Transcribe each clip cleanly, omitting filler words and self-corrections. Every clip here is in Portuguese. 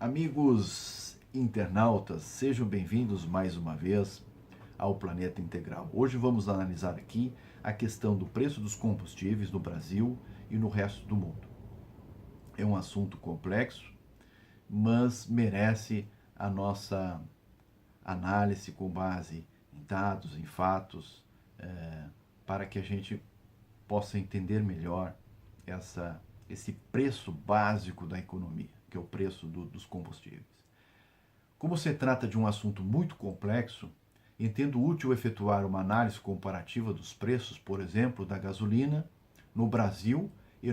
Amigos internautas, sejam bem-vindos mais uma vez ao Planeta Integral. Hoje vamos analisar aqui a questão do preço dos combustíveis no Brasil e no resto do mundo. É um assunto complexo, mas merece a nossa análise com base em dados, em fatos, para que a gente possa entender melhor esse preço básico da economia, que é o preço dos combustíveis. Como se trata de um assunto muito complexo, entendo útil efetuar uma análise comparativa dos preços, por exemplo, da gasolina no Brasil e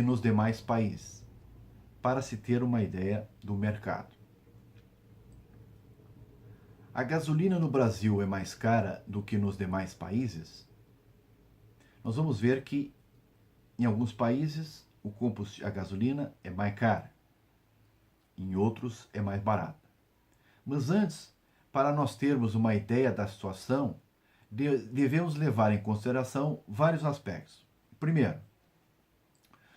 nos demais países, para se ter uma ideia do mercado. A gasolina no Brasil é mais cara do que nos demais países? Nós vamos ver que em alguns países a gasolina é mais cara, em outros é mais barata. Mas antes, para nós termos uma ideia da situação, devemos levar em consideração vários aspectos. Primeiro,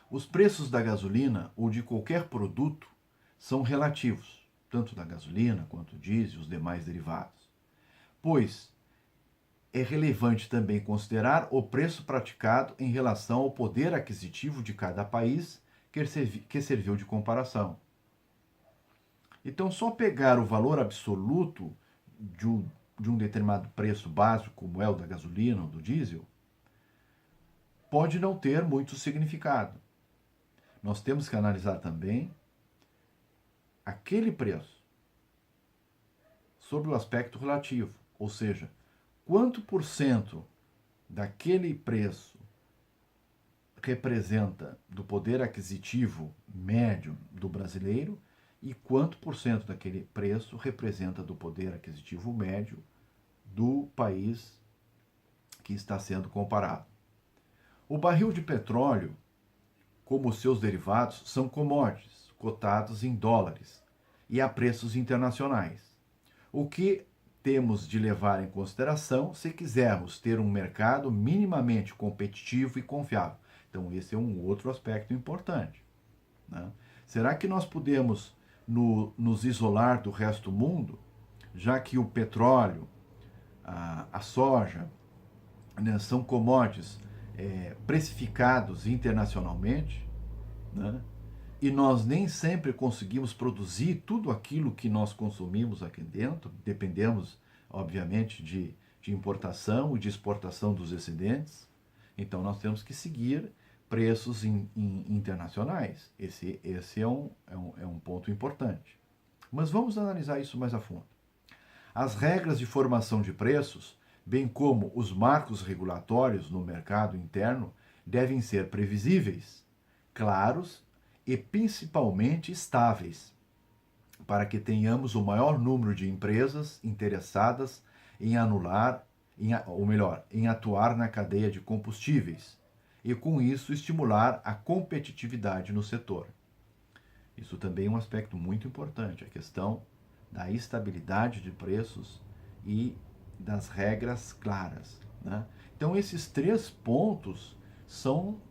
os preços da gasolina ou de qualquer produto são relativos, tanto da gasolina quanto do diesel e os demais derivados, pois é relevante também considerar o preço praticado em relação ao poder aquisitivo de cada país que serviu de comparação. Então, só pegar o valor absoluto de um determinado preço básico, como é o da gasolina ou do diesel, pode não ter muito significado. Nós temos que analisar também aquele preço sobre o aspecto relativo, ou seja, quanto por cento daquele preço representa do poder aquisitivo médio do brasileiro e quanto por cento daquele preço representa do poder aquisitivo médio do país que está sendo comparado. O barril de petróleo, como os seus derivados, são commodities cotados em dólares e a preços internacionais, o que temos de levar em consideração se quisermos ter um mercado minimamente competitivo e confiável. Então, esse é um outro aspecto importante, né? Será que nós podemos nos isolar do resto do mundo, já que o petróleo, a soja, né, são commodities precificados internacionalmente, né? E nós nem sempre conseguimos produzir tudo aquilo que nós consumimos aqui dentro, dependemos, obviamente, de importação e de exportação dos excedentes. Então, nós temos que seguir preços internacionais. Esse é um ponto importante. Mas vamos analisar isso mais a fundo. As regras de formação de preços, bem como os marcos regulatórios no mercado interno, devem ser previsíveis, claros e principalmente estáveis, para que tenhamos o maior número de empresas interessadas em em atuar na cadeia de combustíveis e com isso estimular a competitividade no setor. Isso também é um aspecto muito importante, a questão da estabilidade de preços e das regras claras, né? Então esses três pontos são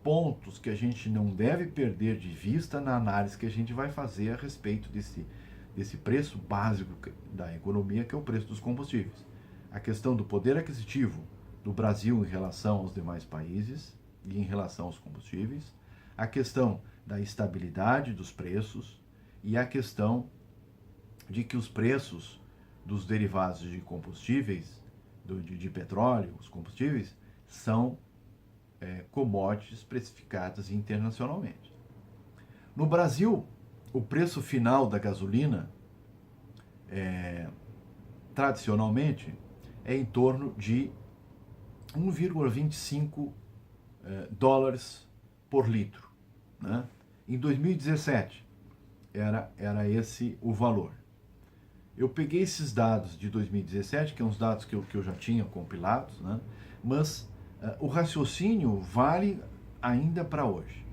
pontos que a gente não deve perder de vista na análise que a gente vai fazer a respeito desse preço básico da economia, que é o preço dos combustíveis. A questão do poder aquisitivo do Brasil em relação aos demais países e em relação aos combustíveis, a questão da estabilidade dos preços e a questão de que os preços dos derivados de combustíveis, de petróleo, os combustíveis, são commodities precificadas internacionalmente. No Brasil, o preço final da gasolina, tradicionalmente, é em torno de 1,25 dólares por litro, né? Em 2017, era esse o valor. Eu peguei esses dados de 2017, que são os dados que eu já tinha compilados, né? Mas o raciocínio vale ainda para hoje.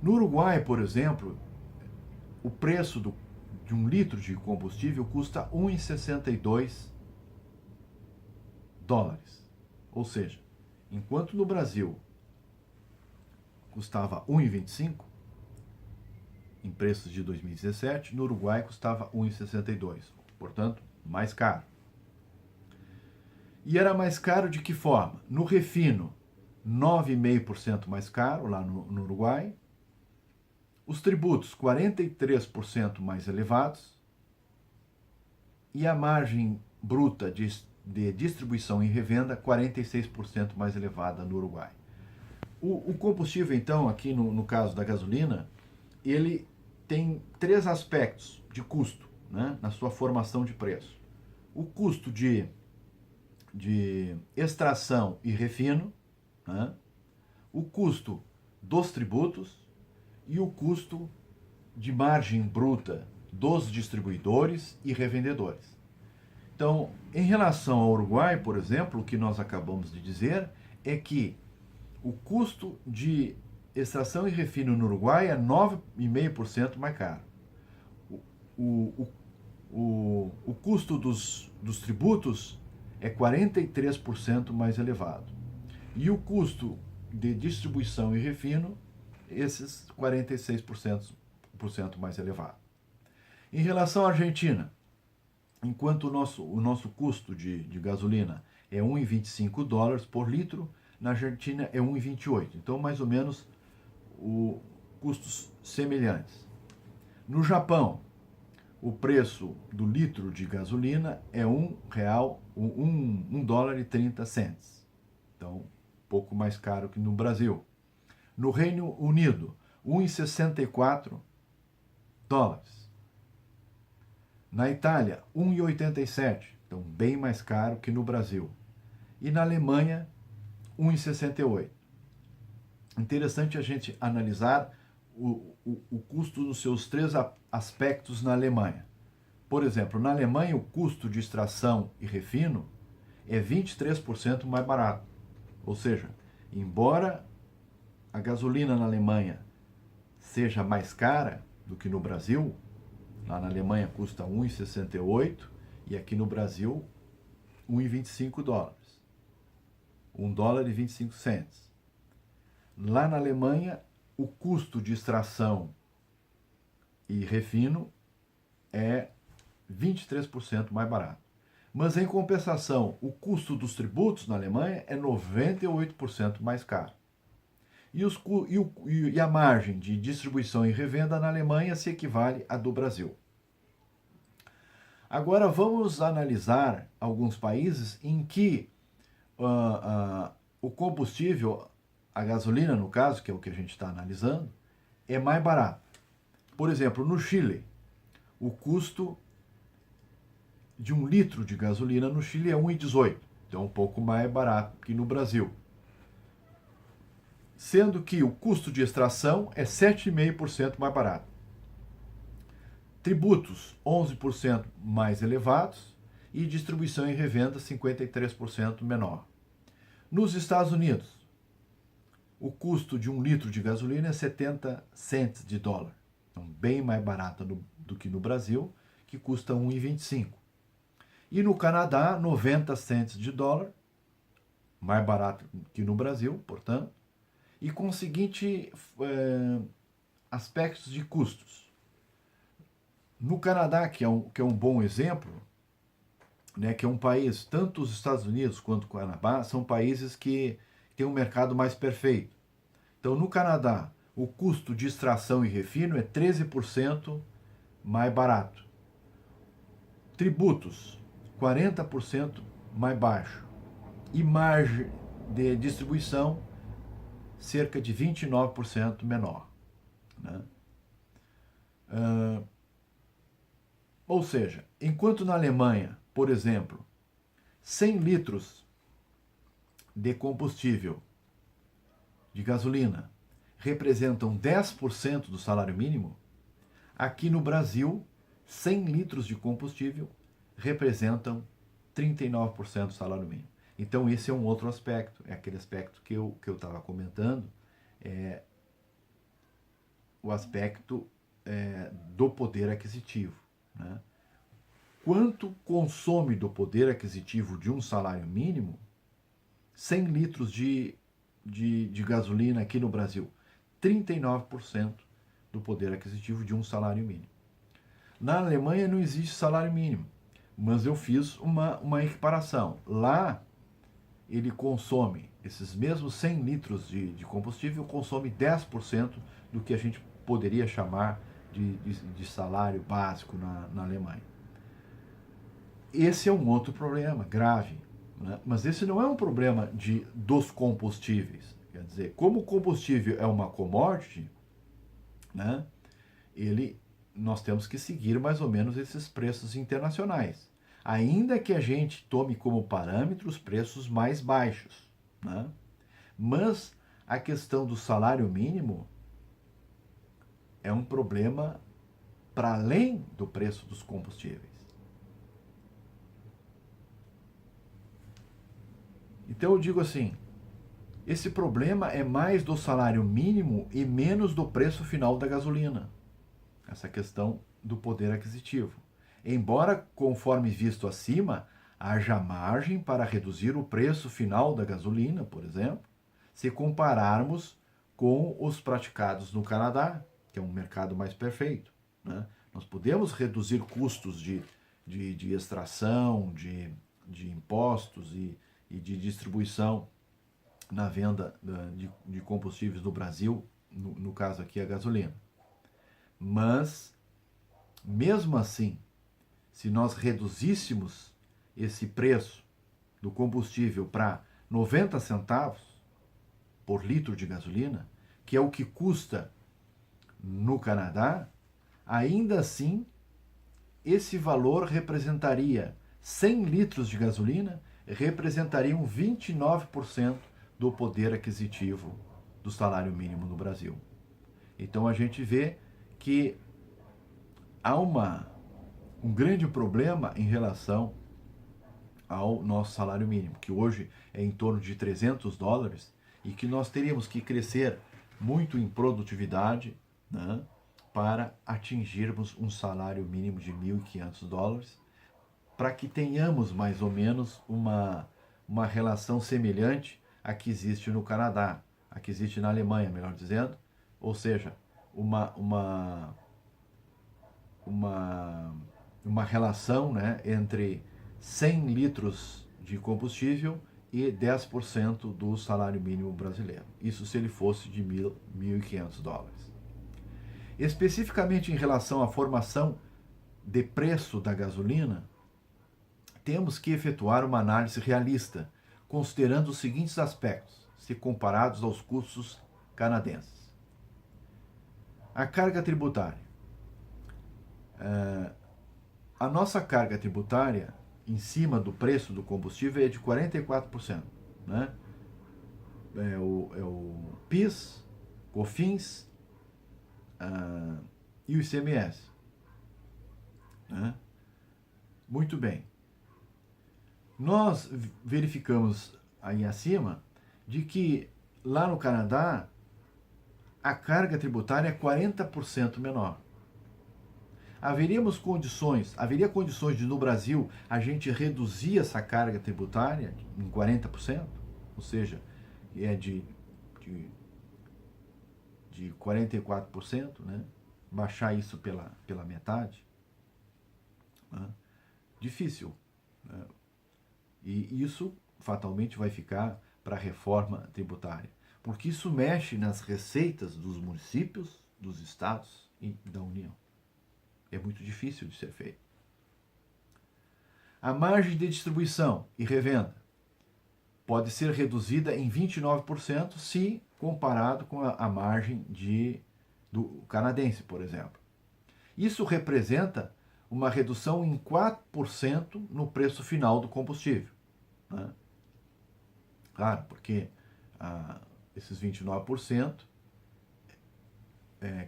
No Uruguai, por exemplo, o preço de um litro de combustível custa 1,62 dólares. Ou seja, enquanto no Brasil custava 1,25, em preços de 2017, no Uruguai custava 1,62, portanto, mais caro. E era mais caro de que forma? No refino, 9,5% mais caro lá no Uruguai. Os tributos, 43% mais elevados. E a margem bruta de distribuição e revenda, 46% mais elevada no Uruguai. O combustível, então, aqui no caso da gasolina, ele tem três aspectos de custo, né, na sua formação de preço. O custo de extração e refino, né, o custo dos tributos e o custo de margem bruta dos distribuidores e revendedores. Então, em relação ao Uruguai, por exemplo, o que nós acabamos de dizer é que o custo de extração e refino no Uruguai é 9,5% mais caro. O custo dos tributos é 43% mais elevado. E o custo de distribuição e refino, esses 46% mais elevado. Em relação à Argentina, enquanto o nosso custo de gasolina é $1,25 por litro, na Argentina é 1,28. Então, mais ou menos, custos semelhantes. No Japão, o preço do litro de gasolina é $1,30. Então, um pouco mais caro que no Brasil. No Reino Unido, 1,64 dólares. Na Itália, 1,87, então bem mais caro que no Brasil. E na Alemanha, 1,68. Interessante a gente analisar o custo nos seus três aspectos na Alemanha. Por exemplo, na Alemanha, o custo de extração e refino é 23% mais barato. Ou seja, embora a gasolina na Alemanha seja mais cara do que no Brasil, lá na Alemanha custa 1,68 e aqui no Brasil 1,25 dólares. $1,25. Lá na Alemanha, o custo de extração e refino é 23% mais barato. Mas, em compensação, o custo dos tributos na Alemanha é 98% mais caro. E a margem de distribuição e revenda na Alemanha se equivale à do Brasil. Agora, vamos analisar alguns países em que o combustível, a gasolina no caso, que é o que a gente está analisando, é mais barato. Por exemplo, no Chile, o custo de 1 litro de gasolina no Chile é 1,18, então é um pouco mais barato que no Brasil. Sendo que o custo de extração é 7,5% mais barato. Tributos, 11% mais elevados e distribuição e revenda, 53% menor. Nos Estados Unidos, o custo de 1 litro de gasolina é 70 cents de dólar, então bem mais barato do que no Brasil, que custa 1,25. E no Canadá, 90 cents de dólar, mais barato que no Brasil, portanto, e com o seguinte aspectos de custos. No Canadá, que é um bom exemplo, né, que é um país, tanto os Estados Unidos quanto o Canadá, são países que têm um mercado mais perfeito. Então, no Canadá, o custo de extração e refino é 13% mais barato. Tributos, 40% mais baixo. E margem de distribuição, cerca de 29% menor. Né? Ou seja, enquanto na Alemanha, por exemplo, 100 litros de combustível, de gasolina, representam 10% do salário mínimo, aqui no Brasil, 100 litros de combustível representam 39% do salário mínimo. Então, esse é um outro aspecto, é aquele aspecto que eu estava comentando, o aspecto do poder aquisitivo. Né? Quanto consome do poder aquisitivo de um salário mínimo 100 litros de gasolina aqui no Brasil? 39% do poder aquisitivo de um salário mínimo. Na Alemanha não existe salário mínimo, mas eu fiz uma equiparação. Lá, ele consome, esses mesmos 100 litros de combustível, consome 10% do que a gente poderia chamar de salário básico na Alemanha. Esse é um outro problema grave, né? Mas esse não é um problema dos combustíveis. Quer dizer, como o combustível é uma commodity, né, nós temos que seguir mais ou menos esses preços internacionais. Ainda que a gente tome como parâmetro os preços mais baixos, né? Mas a questão do salário mínimo é um problema para além do preço dos combustíveis. Então eu digo assim, esse problema é mais do salário mínimo e menos do preço final da gasolina. Essa questão do poder aquisitivo. Embora, conforme visto acima, haja margem para reduzir o preço final da gasolina, por exemplo, se compararmos com os praticados no Canadá, que é um mercado mais perfeito, né? Nós podemos reduzir custos de extração, de impostos e de distribuição na venda de combustíveis no Brasil, no caso aqui a gasolina. Mas, mesmo assim, se nós reduzíssemos esse preço do combustível para 90 centavos por litro de gasolina, que é o que custa no Canadá, ainda assim, esse valor representaria 100 litros de gasolina, representariam 29% do poder aquisitivo do salário mínimo no Brasil. Então a gente vê que há um grande problema em relação ao nosso salário mínimo, que hoje é em torno de $300, e que nós teríamos que crescer muito em produtividade, né, para atingirmos um salário mínimo de $1.500, para que tenhamos mais ou menos uma relação semelhante à que existe no Canadá, a que existe na Alemanha, melhor dizendo, ou seja, uma relação, né, entre 100 litros de combustível e 10% do salário mínimo brasileiro. Isso se ele fosse de $1.500. Especificamente em relação à formação de preço da gasolina, temos que efetuar uma análise realista, considerando os seguintes aspectos, se comparados aos custos canadenses. A carga tributária. A nossa carga tributária em cima do preço do combustível é de 44%. Né? É o PIS, COFINS e o ICMS. Né? Muito bem. Nós verificamos aí acima de que lá no Canadá a carga tributária é 40% menor. Haveria condições de no Brasil a gente reduzir essa carga tributária em 40%? Ou seja, é de 44%, né? Baixar isso pela metade? Né? Difícil. Né? E isso fatalmente vai ficar para a reforma tributária, porque isso mexe nas receitas dos municípios, dos estados e da União. É muito difícil de ser feito. A margem de distribuição e revenda pode ser reduzida em 29% se comparado com a margem do canadense, por exemplo. Isso representa uma redução em 4% no preço final do combustível. Né? Claro, porque esses 29%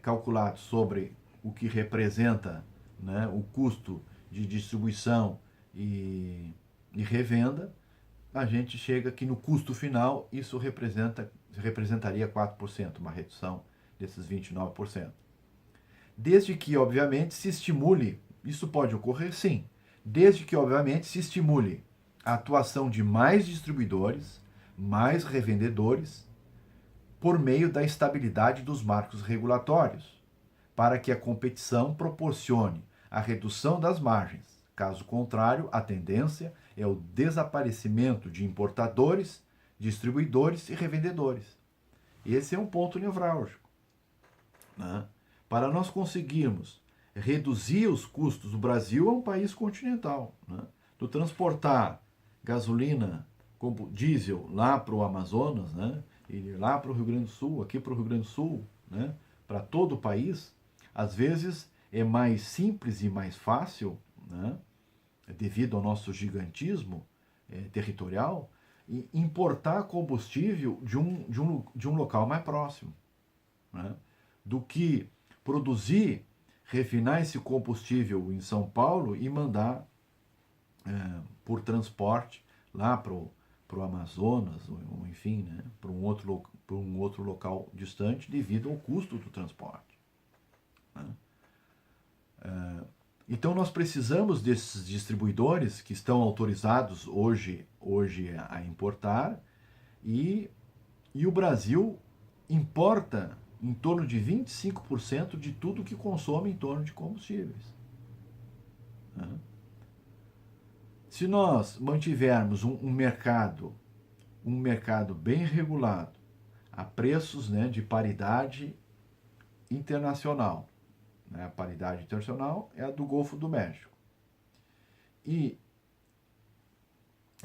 calculados sobre o que representa, né, o custo de distribuição e revenda, a gente chega que no custo final isso representaria 4%, uma redução desses 29%. Desde que, obviamente, se estimule, isso pode ocorrer sim, desde que, obviamente, se estimule a atuação de mais distribuidores, mais revendedores, por meio da estabilidade dos marcos regulatórios, para que a competição proporcione a redução das margens. Caso contrário, a tendência é o desaparecimento de importadores, distribuidores e revendedores. Esse é um ponto nevrálgico, né? Para nós conseguirmos reduzir os custos, o Brasil é um país continental, né? Tu transportar gasolina, diesel lá para o Amazonas, né? E lá para o Rio Grande do Sul, aqui para o Rio Grande do Sul, né? Para todo o país, às vezes é mais simples e mais fácil, né? Devido ao nosso gigantismo territorial, importar combustível de um local mais próximo, né? Do que produzir, refinar esse combustível em São Paulo e mandar por transporte lá para o Amazonas, ou enfim, né? Para um outro local distante devido ao custo do transporte, né? Então nós precisamos desses distribuidores que estão autorizados hoje a importar, e o Brasil importa em torno de 25% de tudo que consome em torno de combustíveis, né? Se nós mantivermos um mercado bem regulado, a preços, né, de paridade internacional, né, a paridade internacional é a do Golfo do México, e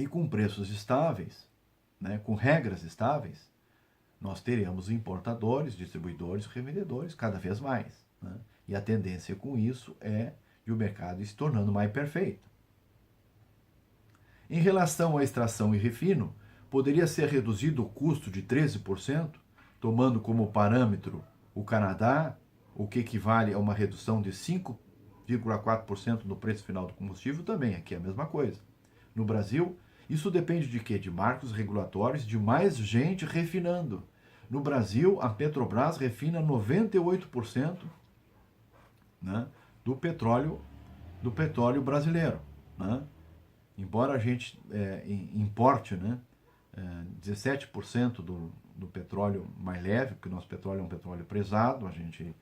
com preços estáveis, né, com regras estáveis, nós teremos importadores, distribuidores, revendedores cada vez mais, né? E a tendência com isso é de o mercado se tornando mais perfeito. Em relação à extração e refino, poderia ser reduzido o custo de 13%, tomando como parâmetro o Canadá, o que equivale a uma redução de 5,4% no preço final do combustível, também aqui é a mesma coisa. No Brasil, isso depende de quê? De marcos regulatórios, de mais gente refinando. No Brasil, a Petrobras refina 98%, né, do petróleo brasileiro, né? Embora a gente importe, né, 17% do petróleo mais leve, porque o nosso petróleo é um petróleo pesado, a gente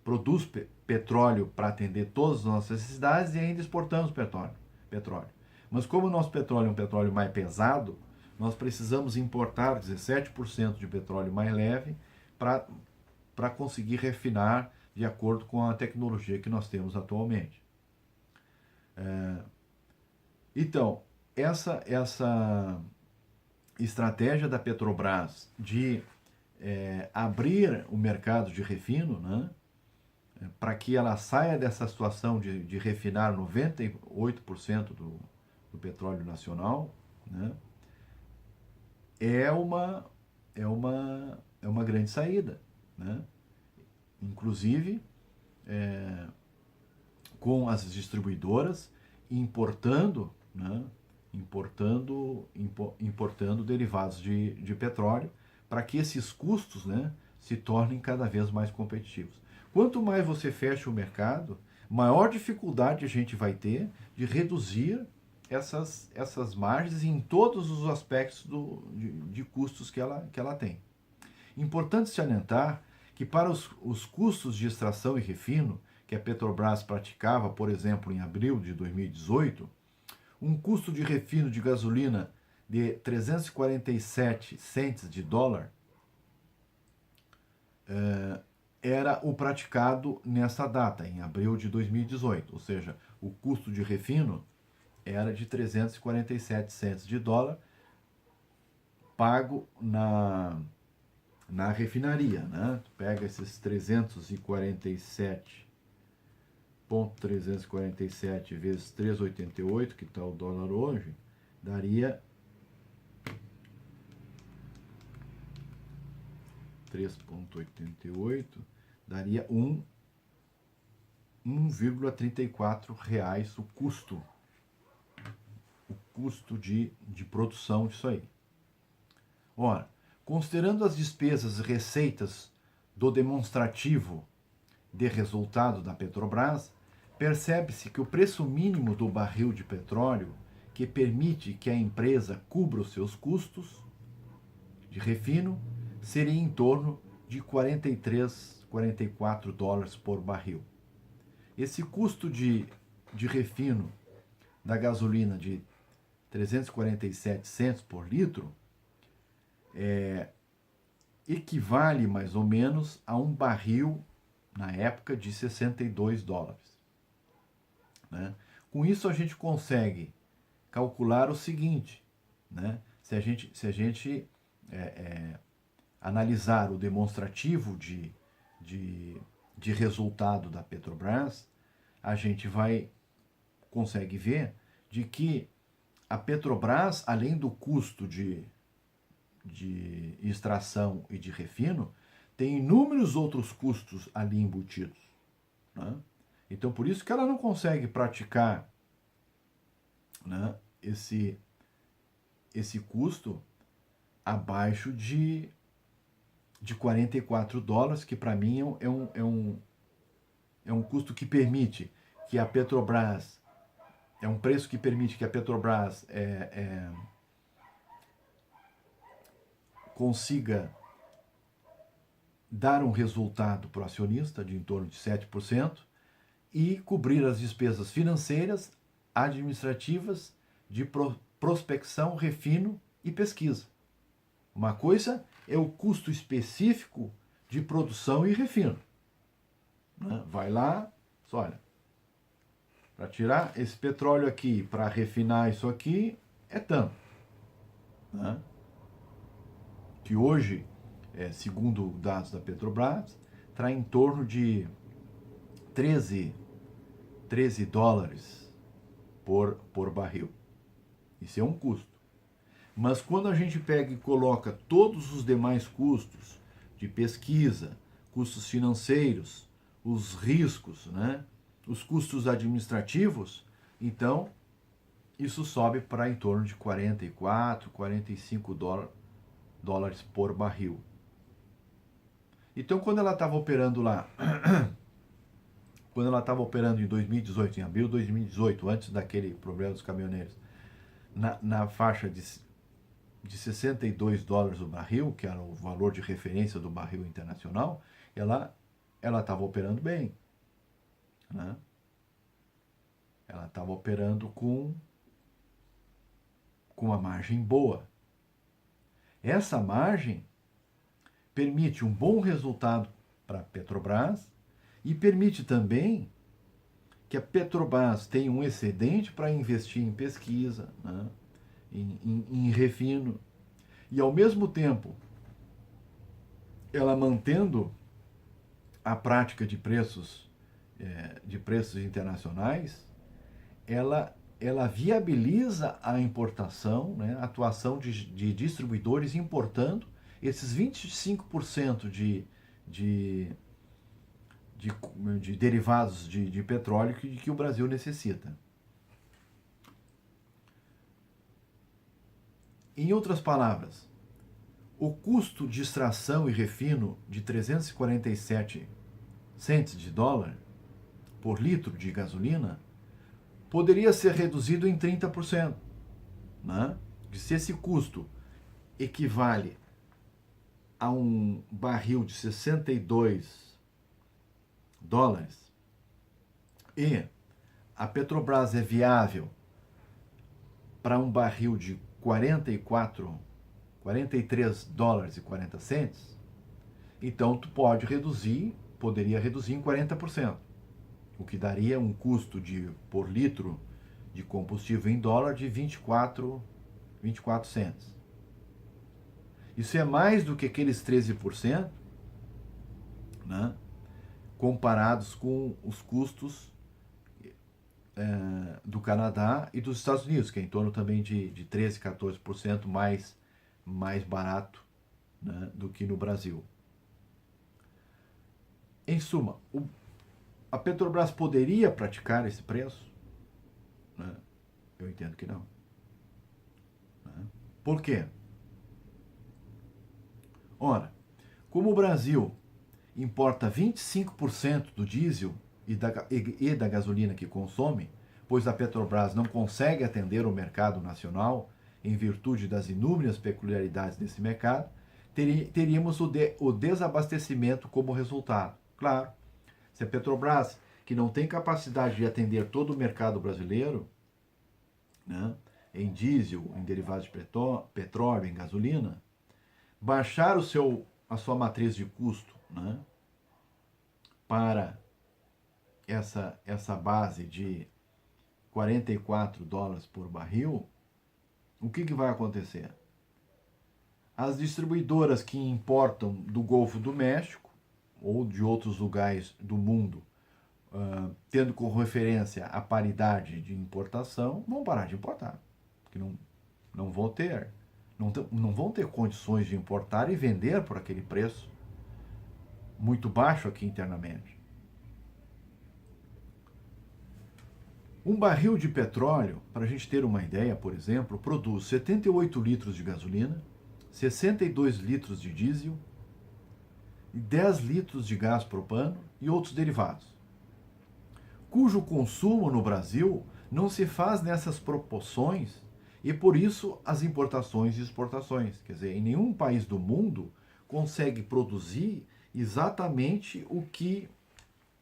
produz petróleo para atender todas as nossas necessidades e ainda exportamos petróleo. Mas como o nosso petróleo é um petróleo mais pesado, nós precisamos importar 17% de petróleo mais leve para conseguir refinar de acordo com a tecnologia que nós temos atualmente. Então, essa estratégia da Petrobras de abrir o mercado de refino, né, para que ela saia dessa situação de refinar 98% do petróleo nacional, né, é uma grande saída, né? Inclusive com as distribuidoras importando, né, importando derivados de petróleo, para que esses custos, né, se tornem cada vez mais competitivos. Quanto mais você fecha o mercado, maior dificuldade a gente vai ter de reduzir essas margens em todos os aspectos de custos que ela tem. Importante salientar que para os custos de extração e refino que a Petrobras praticava, por exemplo, em abril de 2018, um custo de refino de gasolina de 347 centes de dólar era o praticado nessa data, em abril de 2018. Ou seja, o custo de refino era de 347 centes de dólar pago na refinaria, né? Tu pega esses 347,347 vezes 3,88, que está o dólar hoje, daria 3,88, daria 1,34 reais o custo de produção disso aí. Ora, considerando as despesas e receitas do demonstrativo de resultado da Petrobras, percebe-se que o preço mínimo do barril de petróleo, que permite que a empresa cubra os seus custos de refino, seria em torno de 43, 44 dólares por barril. Esse custo de refino da gasolina de 347 centos por litro equivale mais ou menos a um barril, na época, de 62 dólares. Né? Com isso a gente consegue calcular o seguinte, né? Se a gente analisar o demonstrativo de resultado da Petrobras, a gente consegue ver de que a Petrobras, além do custo de extração e de refino, tem inúmeros outros custos ali embutidos. Né? Então, por isso que ela não consegue praticar, né, esse custo abaixo de 44 dólares, que para mim é um custo que permite que a Petrobras, é um preço que permite que a Petrobras consiga dar um resultado para o acionista de em torno de 7% e cobrir as despesas financeiras, administrativas, de prospecção, refino e pesquisa. Uma coisa é o custo específico de produção e refino. Né? Vai lá, olha, para tirar esse petróleo aqui, para refinar isso aqui, é tanto. Né? Que hoje, segundo dados da Petrobras, está em torno de 13 dólares por barril. Isso é um custo. Mas quando a gente pega e coloca todos os demais custos de pesquisa, custos financeiros, os riscos, né, os custos administrativos, então isso sobe para em torno de 44, 45 dólares por barril. Então, quando ela estava operando lá, quando ela estava operando em 2018, em abril de 2018, antes daquele problema dos caminhoneiros, na faixa de 62 dólares o barril, que era o valor de referência do barril internacional, ela estava operando bem. Né? Ela estava operando com uma margem boa. Essa margem permite um bom resultado para a Petrobras e permite também que a Petrobras tenha um excedente para investir em pesquisa, né? em refino, e ao mesmo tempo ela mantendo a prática de preços internacionais, ela viabiliza a importação, né, a atuação de distribuidores importando esses 25% de derivados de petróleo que o Brasil necessita. Em outras palavras, o custo de extração e refino de 347 centos de dólar por litro de gasolina poderia ser reduzido em 30%. Né? Se esse custo equivale a um barril de 62 dólares e a Petrobras é viável para um barril de 43 dólares e 40 centos, então tu poderia reduzir em 40%, o que daria um custo por litro de combustível em dólar de 24 centos. Isso é mais do que aqueles 13%, né, comparados com os custos do Canadá e dos Estados Unidos, que é em torno também de 13, 14% mais barato, né, do que no Brasil. Em suma, a Petrobras poderia praticar esse preço? Né? Eu entendo que não. Né? Por quê? Ora, como o Brasil importa 25% do diesel e da gasolina que consome, pois a Petrobras não consegue atender o mercado nacional em virtude das inúmeras peculiaridades desse mercado, teríamos o desabastecimento como resultado. Claro, se a Petrobras, que não tem capacidade de atender todo o mercado brasileiro, né, em diesel, em derivados de petróleo, em gasolina, baixar a sua matriz de custo, né, para essa base de $44 por barril, o que vai acontecer? As distribuidoras que importam do Golfo do México ou de outros lugares do mundo, tendo como referência a paridade de importação, vão parar de importar, porque não vão ter, não vão ter condições de importar e vender por aquele preço muito baixo aqui internamente. Um barril de petróleo, para a gente ter uma ideia, por exemplo, produz 78 litros de gasolina, 62 litros de diesel, 10 litros de gás propano e outros derivados, cujo consumo no Brasil não se faz nessas proporções e por isso as importações e exportações. Quer dizer, em nenhum país do mundo consegue produzir exatamente o que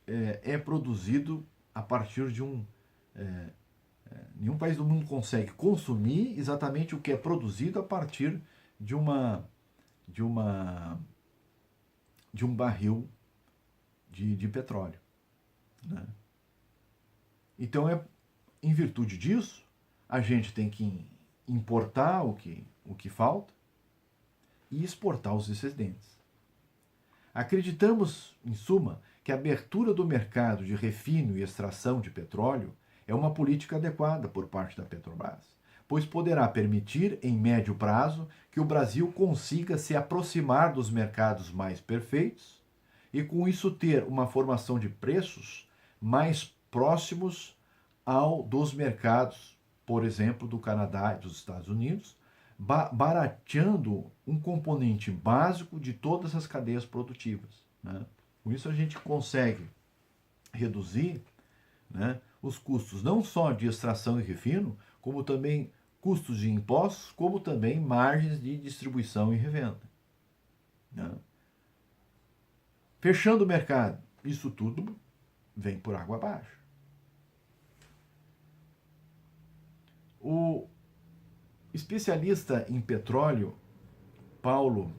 é produzido a partir de nenhum país do mundo consegue consumir exatamente o que é produzido a partir de um barril de petróleo, né? Então, em virtude disso, a gente tem que importar o que falta e exportar os excedentes. Acreditamos, em suma, que a abertura do mercado de refino e extração de petróleo é uma política adequada por parte da Petrobras, pois poderá permitir, em médio prazo, que o Brasil consiga se aproximar dos mercados mais perfeitos e, com isso, ter uma formação de preços mais próximos ao dos mercados, por exemplo, do Canadá e dos Estados Unidos, barateando um componente básico de todas as cadeias produtivas, né? Com isso a gente consegue reduzir, né, os custos não só de extração e refino, como também custos de impostos, como também margens de distribuição e revenda, né? Fechando o mercado, isso tudo vem por água abaixo. O especialista em petróleo, Paulo,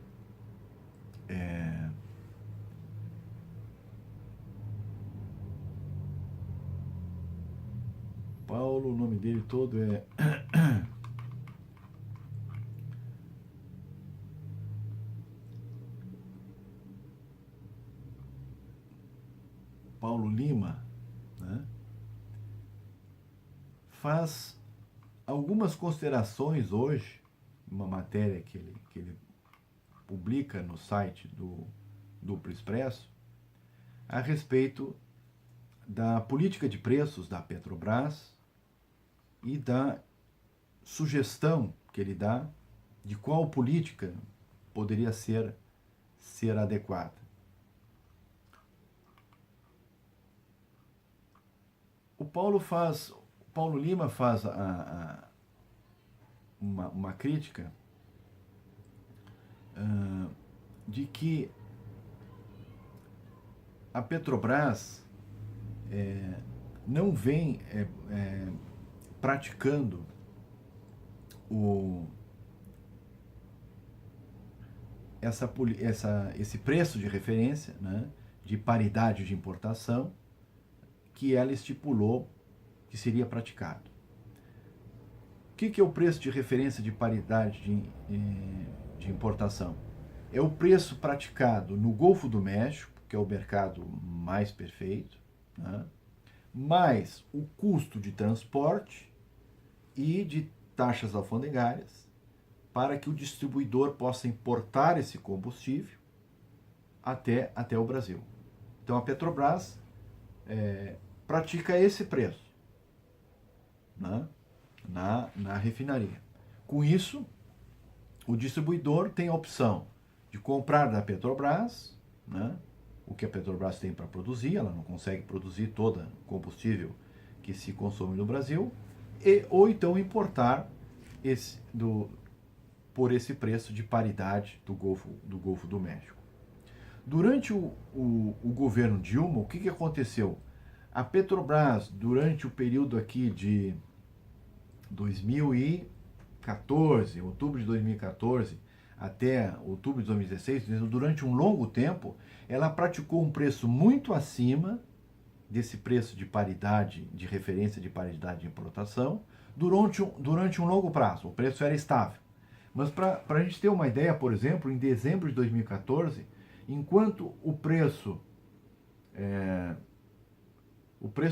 o nome dele todo é Paulo Lima, né, faz algumas considerações hoje, uma matéria que ele publica no site do Duplo Expresso, a respeito da política de preços da Petrobras e da sugestão que ele dá de qual política poderia ser adequada. O Paulo Lima faz uma crítica de que a Petrobras não vem praticando esse preço de referência, né, de paridade de importação que ela estipulou que seria praticado. O que é o preço de referência de paridade de importação? É o preço praticado no Golfo do México, que é o mercado mais perfeito, né, mais o custo de transporte e de taxas alfandegárias para que o distribuidor possa importar esse combustível até o Brasil. Então a Petrobras pratica esse preço, né, na refinaria. Com isso, o distribuidor tem a opção de comprar da Petrobras, né, o que a Petrobras tem para produzir, ela não consegue produzir todo o combustível que se consome no Brasil, ou então importar por esse preço de paridade do Golfo do México. Durante o governo Dilma, o que aconteceu? A Petrobras, durante o período aqui de 2014, outubro de 2014, até outubro de 2016, durante um longo tempo, ela praticou um preço muito acima desse preço de paridade, de referência de paridade de importação, durante um longo prazo. O preço era estável. Mas para a gente ter uma ideia, por exemplo, em dezembro de 2014, enquanto o preço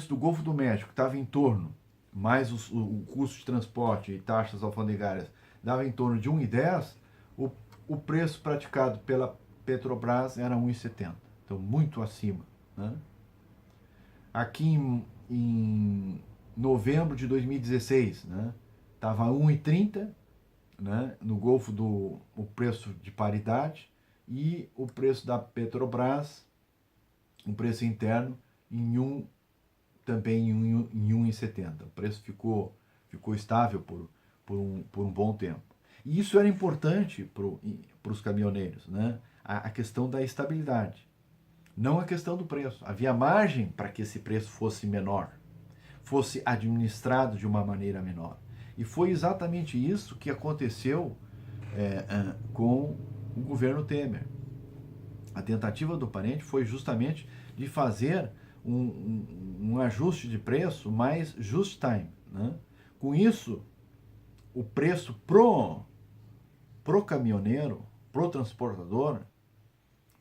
do Golfo do México estava em torno, mais o custo de transporte e taxas alfandegárias, dava em torno de 1,10, o preço praticado pela Petrobras era 1,70. Então, muito acima. Né? Aqui em novembro de 2016, né, estava 1,30, né, no Golfo o preço de paridade, e o preço da Petrobras, o preço interno, também em 1,70. O preço ficou estável por um bom tempo. E isso era importante para os caminhoneiros, né? A questão da estabilidade, não a questão do preço. Havia margem para que esse preço fosse menor, fosse administrado de uma maneira menor. E foi exatamente isso que aconteceu com o governo Temer. A tentativa do Parente foi justamente de fazer um ajuste de preço mais just time. Né? Com isso, o preço pro caminhoneiro, pro transportador,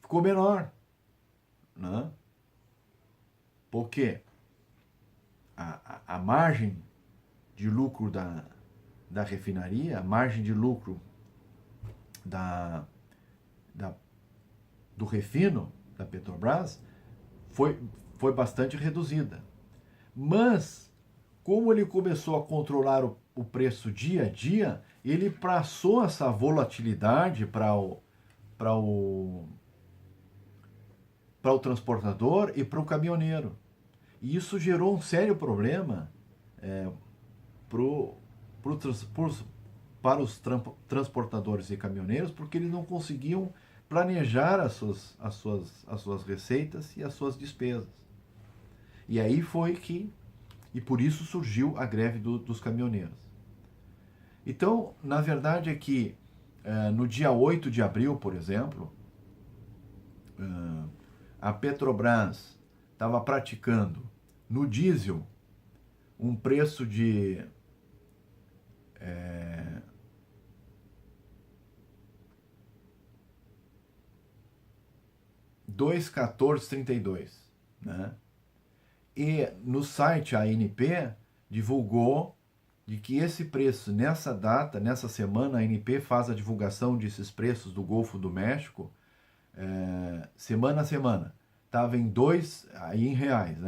ficou menor. Né? Por quê? A margem de lucro da refinaria, a margem de lucro do refino da Petrobras foi bastante reduzida. Mas, como ele começou a controlar o preço dia a dia, ele passou essa volatilidade para o transportador e para o caminhoneiro. E isso gerou um sério problema para os transportadores e caminhoneiros, porque eles não conseguiam planejar as suas receitas e as suas despesas. E aí e por isso surgiu a greve dos caminhoneiros. Então, na verdade é que no dia 8 de abril, por exemplo, a Petrobras estava praticando no diesel um preço de $2,1432, né? E no site a ANP divulgou de que esse preço, nessa data, nessa semana, a ANP faz a divulgação desses preços do Golfo do México semana a semana. Estava em R$2, aí em reais, né?